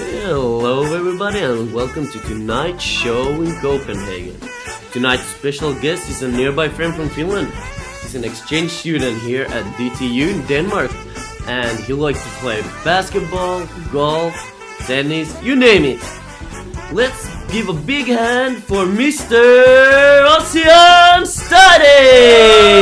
Hello everybody and welcome to tonight's show in Copenhagen. Tonight's special guest is a nearby friend from Finland. He's an exchange student here at DTU in Denmark and he likes to play basketball, golf, tennis, you name it. Let's give a big hand for Mr. Ossian Stadigh!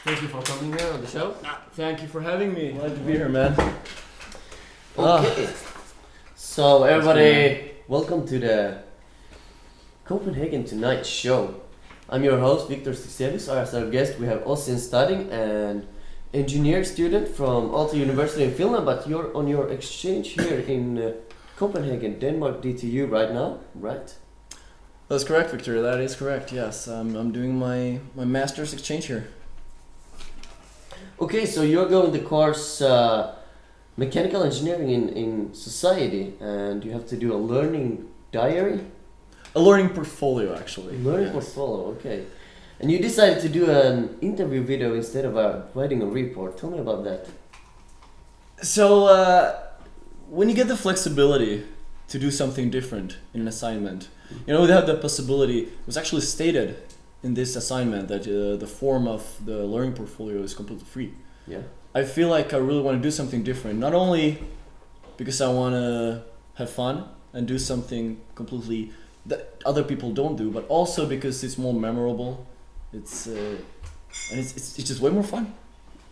Thank you for coming here on the show. Thank you for having me. Glad to be here, man. Okay. So everybody, welcome to the Copenhagen Tonight show. I'm your host, Victor Stadigh. As our guest, we have Ossian Stadigh, an engineer student from Aalto University in Finland, but you're on your exchange here in Copenhagen, Denmark, DTU right now, right? That's correct, Victor. That is correct, yes. I'm doing my master's exchange here. Okay, so you're going the course Mechanical Engineering in Society, and you have to do a learning diary? A learning portfolio, actually. Learning portfolio, okay. And you decided to do an interview video instead of writing a report. Tell me about that. So, when you get the flexibility to do something different in an assignment, you know, they have the possibility, it was actually stated in this assignment that the form of the learning portfolio is completely free. Yeah. I feel like I really want to do something different, not only because I want to have fun and do something completely that other people don't do, but also because it's more memorable. It's just way more fun.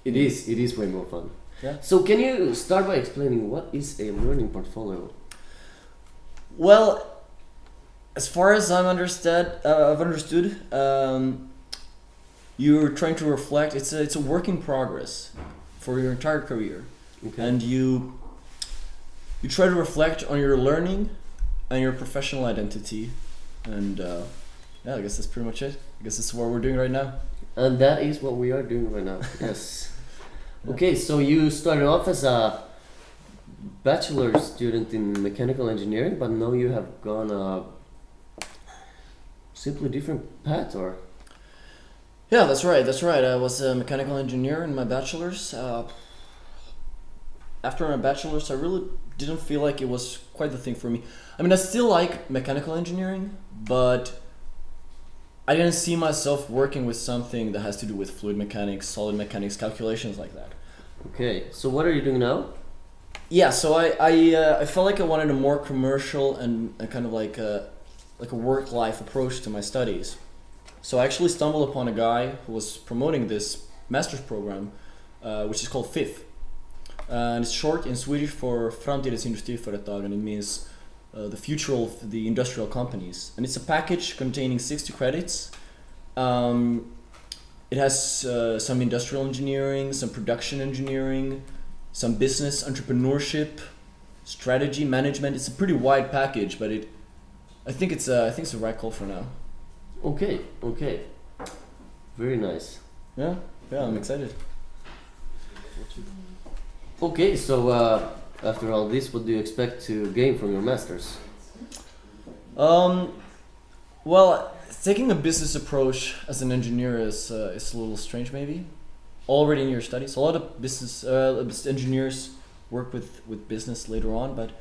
It is way more fun. Yeah. So can you start by explaining what is a learning portfolio? Well, as far as I've understood, you're trying to reflect. It's a work in progress for your entire career, Okay. and you try to reflect on your learning and your professional identity, and I guess that's pretty much it. I guess that's what we're doing right now. And that is what we are doing right now. Yes. Okay, so you started off as a bachelor student in mechanical engineering, but now you have gone a simply different path, or? Yeah, that's right. I was a mechanical engineer in my bachelor's. After my bachelor's, I really didn't feel like it was quite the thing for me. I mean, I still like mechanical engineering, but I didn't see myself working with something that has to do with fluid mechanics, solid mechanics, calculations like that. Okay, so what are you doing now? Yeah, so I felt like I wanted a more commercial and a kind of like a work-life approach to my studies. So I actually stumbled upon a guy who was promoting this master's program, which is called FIF. And it's short in Swedish for Framtidens Industriföretag, and it means the future of the industrial companies. And it's a package containing 60 credits. It has some industrial engineering, some production engineering, some business entrepreneurship, strategy, management. It's a pretty wide package, but I think it's the right call for now. Okay. Very nice. Yeah, I'm excited. Okay, so after all this, what do you expect to gain from your masters? Well, taking a business approach as an engineer is a little strange, maybe. Already in your studies, a lot of business engineers work with business later on, but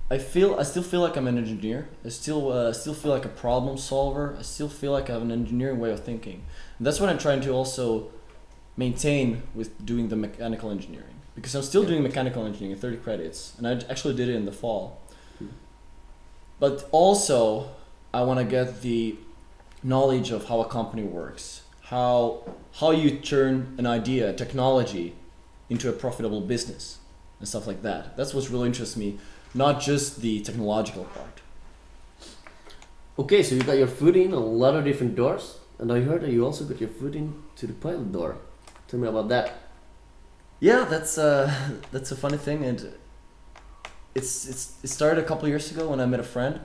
I still feel like I'm an engineer. I still feel like a problem solver. I still feel like I have an engineering way of thinking. And that's what I'm trying to also maintain with doing the mechanical engineering, because I'm still doing mechanical engineering in 30 credits, and I actually did it in the fall. But also, I want to get the knowledge of how a company works, how you turn an idea, technology, into a profitable business, and stuff like that. That's what really interests me. Not just the technological part. Okay, so you got your foot in a lot of different doors, and I heard that you also got your foot into the pilot door. Tell me about that. Yeah, that's a funny thing, and it started a couple years ago when I met a friend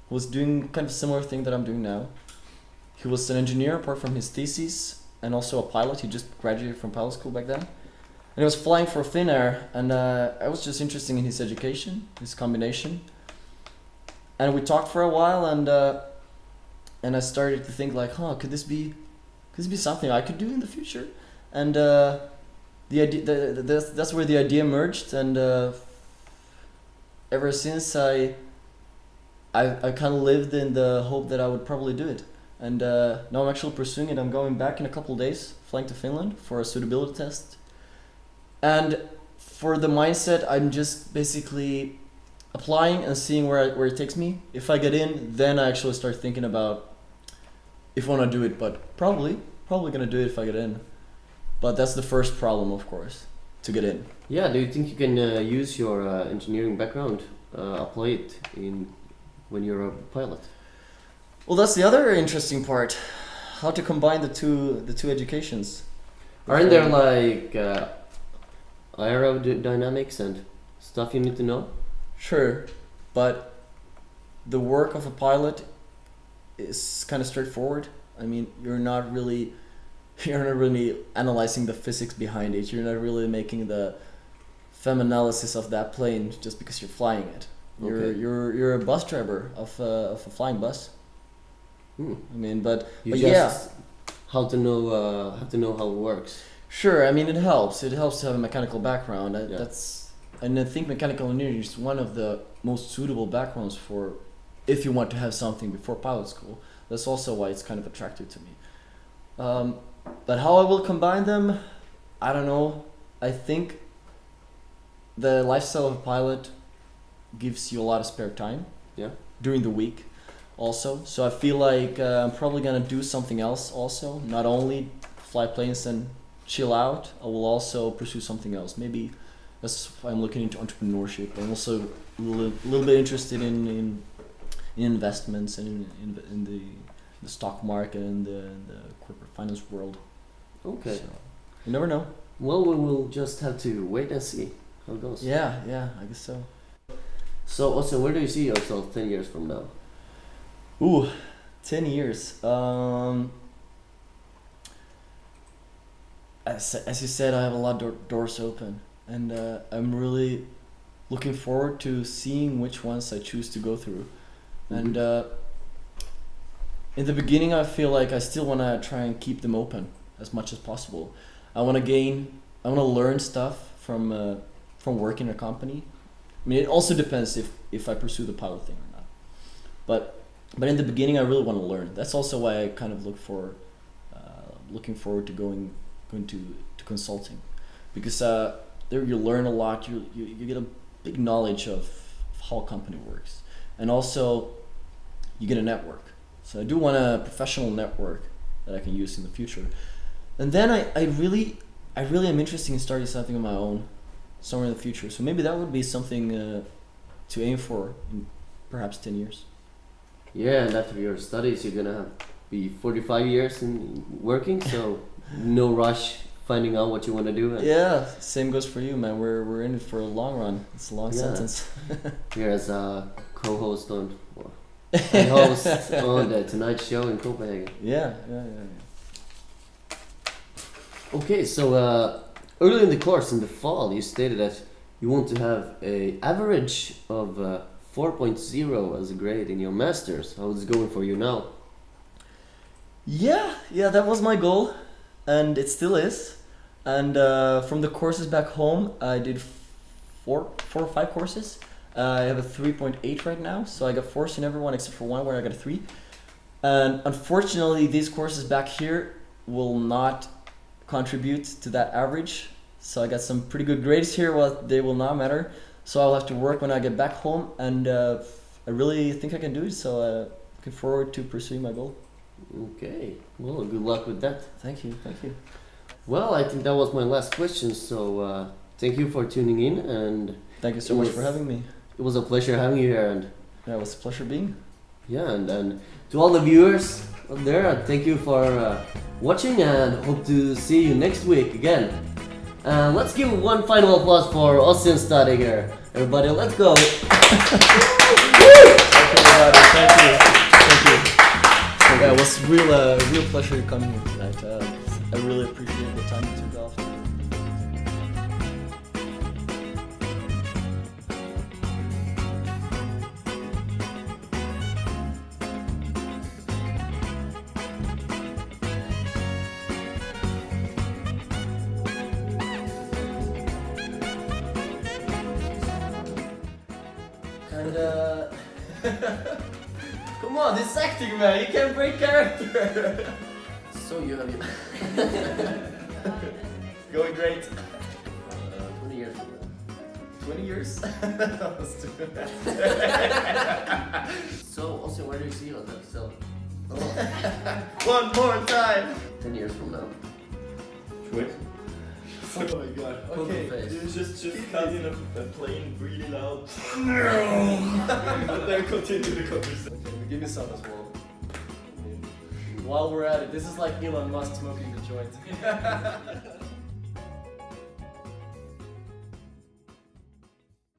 who was doing kind of a similar thing that I'm doing now. He was an engineer apart from his thesis, and also a pilot. He just graduated from pilot school back then. And he was flying for Finnair, and I was just interested in his education, his combination. And we talked for a while, and and I started to think like, could this be something I could do in the future? And the idea, that's where the idea emerged, and ever since I kind of lived in the hope that I would probably do it. And now I'm actually pursuing it. I'm going back in a couple of days, flying to Finland for a suitability test. And for the mindset, I'm just basically applying and seeing where it takes me. If I get in, then I actually start thinking about if I want to do it. But probably gonna do it if I get in. But that's the first problem, of course, to get in. Yeah, do you think you can use your engineering background, apply it when you're a pilot? Well, that's the other interesting part, how to combine the two educations. Aren't there like aerodynamics and stuff you need to know? Sure, but the work of a pilot is kind of straightforward. I mean, you're not really analyzing the physics behind it. You're not really making the FEM analysis of that plane just because you're flying it. You're a bus driver of a flying bus. I mean, but how to know how it works. Sure, I mean it helps. It helps to have a mechanical background. And I think mechanical engineering is one of the most suitable backgrounds for if you want to have something before pilot school. That's also why it's kind of attractive to me. But how I will combine them, I don't know. I think the lifestyle of a pilot gives you a lot of spare time. Yeah. During the week, also. So I feel like I'm probably gonna do something else also. Not only fly planes and chill out. I will also pursue something else. Maybe that's why I'm looking into entrepreneurship. I'm also a little bit interested in investments and in the stock market and the corporate finance world. Okay. So, you never know. Well, we will just have to wait and see how it goes. Yeah, I guess so. So, also, where do you see yourself 10 years from now? Ooh, 10 years. As you said, I have a lot of doors open, and I'm really looking forward to seeing which ones I choose to go through. And in the beginning, I feel like I still want to try and keep them open as much as possible. I want to learn stuff from working in a company. I mean, it also depends if I pursue the pilot thing or not. But in the beginning, I really want to learn. That's also why I kind of looking forward to going to consulting, because there you learn a lot. You get a big knowledge of how a company works, and also you get a network. So I do want a professional network that I can use in the future. And then I really am interested in starting something of my own somewhere in the future. So maybe that would be something to aim for in perhaps 10 years. Yeah, and after your studies, you're gonna be 45 years in working, so no rush finding out what you want to do. Yeah, same goes for you, man. We're in it for a long run. It's a long sentence. Here as a co-host and host on the Tonight Show in Copenhagen. Yeah. Okay, so early in the course in the fall, you stated that you want to have a average of 4.0 as a grade in your masters. How is it going for you now? Yeah, that was my goal, and it still is. And from the courses back home, I did four or five courses. I have a 3.8 right now, so I got 4s in everyone except for one where I got a 3. And unfortunately, these courses back here will not contribute to that average. So I got some pretty good grades here, but they will not matter. So I'll have to work when I get back home, and I really think I can do it. So looking forward to pursuing my goal. Okay, well, good luck with that. Thank you. Well, I think that was my last question. So thank you for tuning in, and thank you so much for having me. It was a pleasure having you here, and yeah, it was a pleasure being. Yeah, and to all the viewers out there, thank you for watching, and hope to see you next week again. Let's give one final applause for Ossian Stadigh here. Everybody, let's go. Thank you. Yeah, it was a real pleasure to come here tonight. I really appreciate the time you took off. And come on, this is acting, man. You can't break character. So you have your Going great. 20 years from now. 20 years? Let's do that. So, Ossian, where do you see yourself? One more time. 10 years from now. Quit. Oh my god. Okay. Face. You just cut in a plane really loud. Then continue the conversation. Okay, give me some as well. While we're at it, this is like Elon Musk smoking the joint.